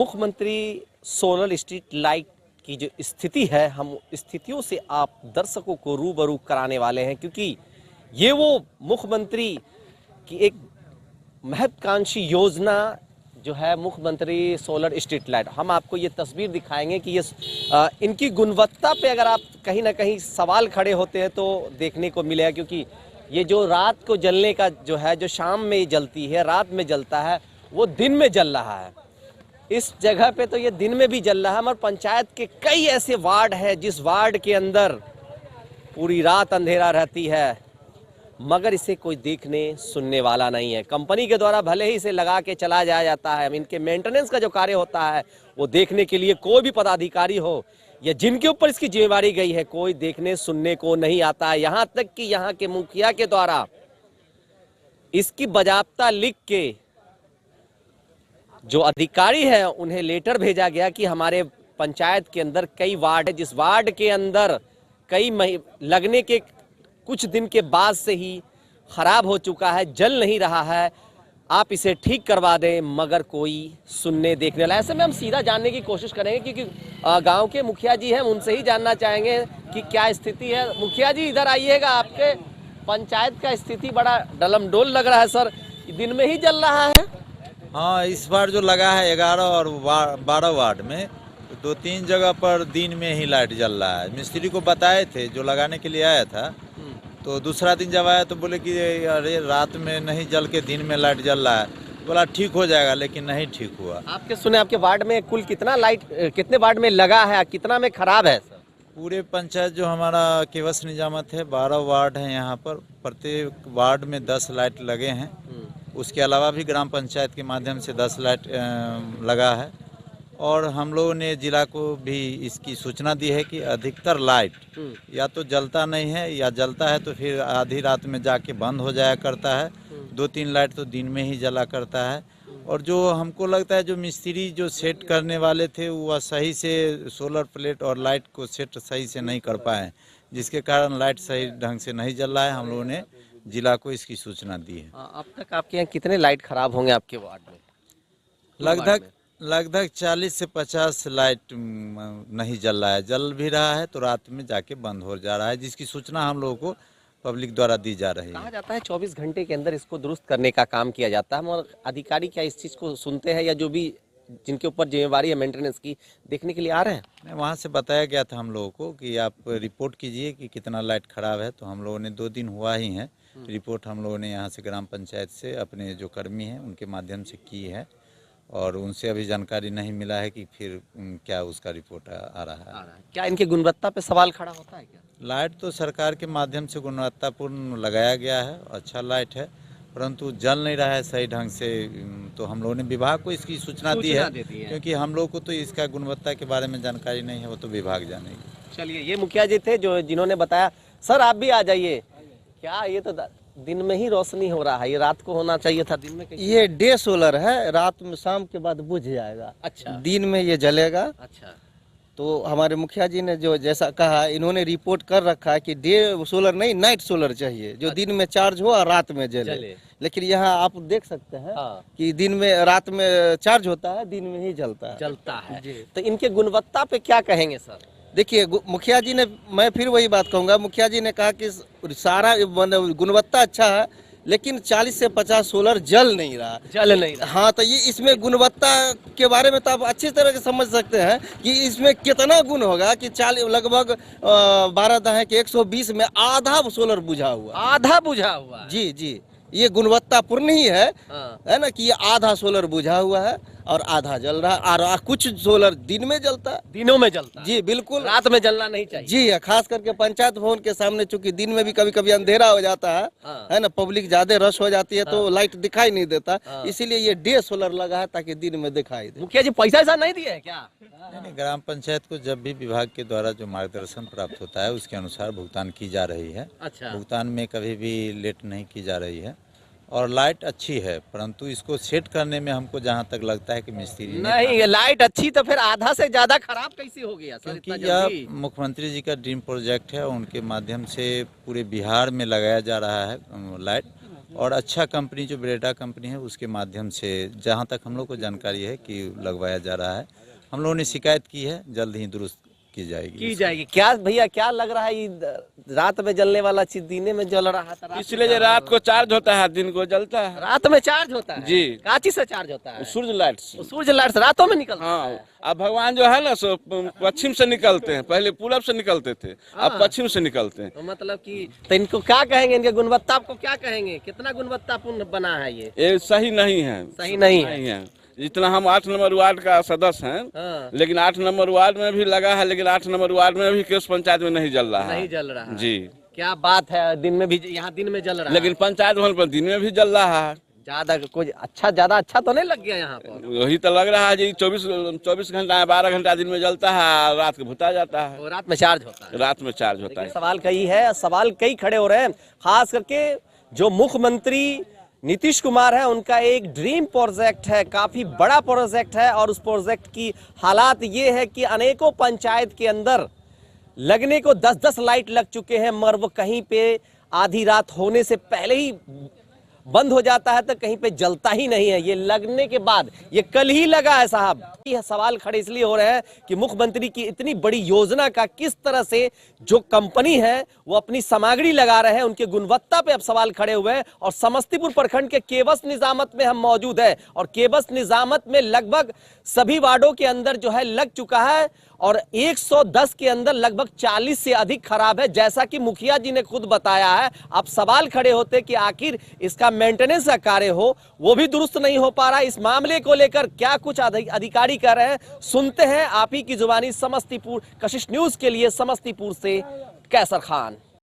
मुख्यमंत्री solar street light की जो स्थिति है, हम स्थितियों से आप दर्शकों को रूबरू कराने वाले हैं, क्योंकि ये वो मुख्यमंत्री की एक महत्वाकांक्षी योजना जो है मुख्यमंत्री सोलर स्ट्रीट लाइट। हम आपको ये तस्वीर दिखाएंगे कि ये इनकी गुणवत्ता पे अगर आप कहीं ना कहीं सवाल खड़े होते हैं तो देखने को मिलेगा, क्योंकि ये जो रात को जलने का जो है, जो शाम में जलती है, रात में जलता है, वो दिन में जल रहा है। इस जगह पे तो ये दिन में भी जल रहा है। हमारे पंचायत के कई ऐसे वार्ड है जिस वार्ड के अंदर पूरी रात अंधेरा रहती है, मगर इसे कोई देखने सुनने वाला नहीं है। कंपनी के द्वारा भले ही इसे लगा के चला जाया जाता है, इनके मेंटेनेंस का जो कार्य होता है वो देखने के लिए कोई भी पदाधिकारी हो या जिनके ऊपर इसकी जिम्मेवारी गई है, कोई देखने सुनने को नहीं आता है। यहाँ तक कि यहाँ के मुखिया के द्वारा इसकी बाजाप्ता लिख के जो अधिकारी है उन्हें लेटर भेजा गया कि हमारे पंचायत के अंदर कई वार्ड है, जिस वार्ड के अंदर कई लगने के कुछ दिन के बाद से ही खराब हो चुका है, जल नहीं रहा है, आप इसे ठीक करवा दें, मगर कोई सुनने देखने वाला। ऐसे में हम सीधा जानने की कोशिश करेंगे, क्योंकि गांव के मुखिया जी हैं, उनसे ही जानना चाहेंगे कि क्या स्थिति है। मुखिया जी इधर आइएगा, आपके पंचायत का स्थिति बड़ा डलमडोल लग रहा है सर, दिन में ही जल रहा है। हाँ, इस बार जो लगा है 11 और 12 वार्ड में, तो 2-3 जगह पर दिन में ही लाइट जल रहा है। मिस्त्री को बताए थे, जो लगाने के लिए आया था, तो दूसरा दिन जब आया तो बोले कि अरे रात में नहीं जल के दिन में लाइट जल रहा है। बोला ठीक हो जाएगा, लेकिन नहीं ठीक हुआ। आपके सुने, आपके वार्ड में कुल कितना लाइट, कितने वार्ड में लगा है, कितना में खराब है सर? पूरे पंचायत जो हमारा केवस निजामत है, 12 वार्ड है, यहाँ पर प्रत्येक वार्ड में 10 लाइट लगे हैं। उसके अलावा भी ग्राम पंचायत के माध्यम से 10 लाइट लगा है। और हम लोगों ने जिला को भी इसकी सूचना दी है कि अधिकतर लाइट या तो जलता नहीं है, या जलता है तो फिर आधी रात में जाके बंद हो जाया करता है। 2-3 लाइट तो दिन में ही जला करता है। और जो हमको लगता है जो मिस्त्री जो सेट करने वाले थे वह सही से सोलर प्लेट और लाइट को सेट सही से नहीं कर पाए, जिसके कारण लाइट सही ढंग से नहीं जल रहा है। हम लोगों ने जिला को इसकी सूचना दी है। अब तक आपके यहाँ कितने लाइट खराब होंगे आपके वार्ड में? लगभग 40 से 50 लाइट नहीं जल रहा है। जल भी रहा है तो रात में जाके बंद हो जा रहा है, जिसकी सूचना हम लोगों को पब्लिक द्वारा दी जा रही है। कहा जाता है 24 घंटे के अंदर इसको दुरुस्त करने का काम किया जाता है, मगर अधिकारी क्या इस चीज़ को सुनते हैं, या जो भी जिनके ऊपर जिम्मेवारी है मेंटेनेंस की, देखने के लिए आ रहे हैं? वहाँ से बताया गया था हम लोगों को कि आप रिपोर्ट कीजिए कि कितना लाइट खराब है। तो हम लोगों ने 2 दिन हुआ ही है, रिपोर्ट हम लोगों ने यहाँ से ग्राम पंचायत से अपने जो कर्मी हैं उनके माध्यम से की है, और उनसे अभी जानकारी नहीं मिला है कि फिर क्या उसका रिपोर्ट आ रहा है। क्या इनकी गुणवत्ता पे सवाल खड़ा होता है क्या? लाइट तो सरकार के माध्यम से गुणवत्तापूर्ण लगाया गया है, अच्छा लाइट है, परंतु जल नहीं रहा है सही ढंग से। तो हम लोगों ने विभाग को इसकी सूचना दी है, क्योंकि हम लोग को तो इसका गुणवत्ता के बारे में जानकारी नहीं है, वो तो विभाग जानेगी। चलिए, ये मुखिया जी थे जिन्होंने बताया। सर आप भी आ जाइए। क्या ये तो दिन में ही रोशनी हो रहा है, ये रात को होना चाहिए था, दिन में? ये डे सोलर है, रात में शाम के बाद बुझ जाएगा। अच्छा, दिन में ये जलेगा। अच्छा, तो हमारे मुखिया जी ने जो जैसा कहा, इन्होंने रिपोर्ट कर रखा है कि डे सोलर नहीं, नाइट सोलर चाहिए, जो दिन में चार्ज हो और रात में जले। लेकिन यहाँ आप देख सकते हैं कि दिन में, रात में चार्ज होता है, दिन में ही जलता है। तो इनके गुणवत्ता पे क्या कहेंगे सर? देखिए, मुखिया जी ने, मैं फिर वही बात कहूँगा, मुखिया जी ने कहा कि सारा गुणवत्ता अच्छा है, लेकिन 40 से 50 सोलर जल नहीं रहा। हाँ, तो ये इसमें गुणवत्ता के बारे में तो आप अच्छी तरह से समझ सकते हैं कि इसमें कितना गुण होगा कि लगभग 12 दहाई के 120 में आधा सोलर बुझा हुआ। जी, ये गुणवत्तापूर्ण ही है ना, कि ये आधा सोलर बुझा हुआ है और आधा जल रहा है, और कुछ सोलर दिन में जलता है। दिनों में जलता है? जी बिल्कुल, रात में जलना नहीं चाहिए। जी, खास करके पंचायत भवन के सामने, चूंकि दिन में भी कभी कभी अंधेरा हो जाता है ना, पब्लिक ज्यादा रश हो जाती है, तो लाइट दिखाई नहीं देता, इसीलिए ये डे सोलर लगा है ताकि दिन में दिखाई दे। मुखिया जी पैसा ऐसा नहीं दिए है क्या? नहीं, ग्राम पंचायत को जब भी विभाग के द्वारा जो मार्गदर्शन प्राप्त होता है उसके अनुसार भुगतान की जा रही है। अच्छा, भुगतान में कभी भी लेट नहीं की जा रही है। और लाइट अच्छी है, परंतु इसको सेट करने में हमको जहाँ तक लगता है कि मिस्त्री नहीं, लाइट अच्छी तो फिर आधा से ज्यादा खराब कैसे हो गया सर? क्योंकि यह मुख्यमंत्री जी का ड्रीम प्रोजेक्ट है, उनके माध्यम से पूरे बिहार में लगाया जा रहा है लाइट। और अच्छा कंपनी जो ब्रेडा कंपनी है उसके माध्यम से जहाँ तक हम लोग को जानकारी है कि लगवाया जा रहा है। हम लोगों ने शिकायत की है, जल्द ही दुरुस्त की जाएगी। क्या भैया क्या लग रहा है ये रात में जलने वाला चीज दिन में जल रहा था? इसलिए रात को चार्ज होता है, दिन को जलता है। रात में चार्ज होता है जी। काची से चार्ज होता है? सूर्य लाइट से। सूर्य लाइट से रातों में निकलता है। हाँ, अब भगवान जो है ना सो पश्चिम से निकलते हैं, पहले पूरब से निकलते थे, अब पश्चिम से निकलते हैं। तो मतलब कि तो इनको क्या कहेंगे, इनके गुणवत्ता को क्या कहेंगे, कितना गुणवत्तापूर्ण बना है ये सही नहीं है, सही नहीं है। जितना हम 8 नंबर वार्ड का सदस्य हैं, हाँ। लेकिन 8 नंबर वार्ड में भी लगा है, लेकिन 8 नंबर वार्ड में भी केस पंचायत में नहीं जल रहा है। नहीं जल रहा है जी। क्या बात है, दिन में भी यहाँ दिन में जल रहा है, लेकिन पंचायत भवन पर दिन में भी जल रहा है। ज्यादा अच्छा तो नहीं लग गया यहाँ पर? वही तो लग रहा है जी, 24 घंटा 12 घंटा दिन में जलता है, रात को भुता जाता है। और रात में चार्ज होता है? रात में चार्ज होता है। सवाल कई खड़े हो रहे हैं, खास करके जो मुख्यमंत्री नीतीश कुमार है उनका एक ड्रीम प्रोजेक्ट है, काफी बड़ा प्रोजेक्ट है, और उस प्रोजेक्ट की हालात ये है कि अनेकों पंचायत के अंदर लगने को 10-10 लाइट लग चुके हैं, मगर वो कहीं पे आधी रात होने से पहले ही बंद हो जाता है, तो कहीं पे जलता ही नहीं है। ये लगने के बाद, ये कल ही लगा है साहब। ये सवाल खड़े इसलिए हो रहे हैं कि मुख्यमंत्री की इतनी बड़ी योजना का किस तरह से जो कंपनी है वो अपनी सामग्री लगा रहे हैं, उनके गुणवत्ता पे अब सवाल खड़े हुए हैं। और समस्तीपुर प्रखंड के केवस निजामत में हम मौजूद है, और केवस निजामत में लगभग सभी वार्डों के अंदर जो है लग चुका है, और 110 के अंदर लगभग 40 से अधिक खराब है, जैसा कि मुखिया जी ने खुद बताया है। अब सवाल खड़े होते कि आखिर इसका मेंटेनेंस का कार्य हो वो भी दुरुस्त नहीं हो पा रहा। इस मामले को लेकर क्या कुछ अधिकारी कर रहे हैं, सुनते हैं आप ही की जुबानी। समस्तीपुर कशिश न्यूज के लिए समस्तीपुर से कैसर खान।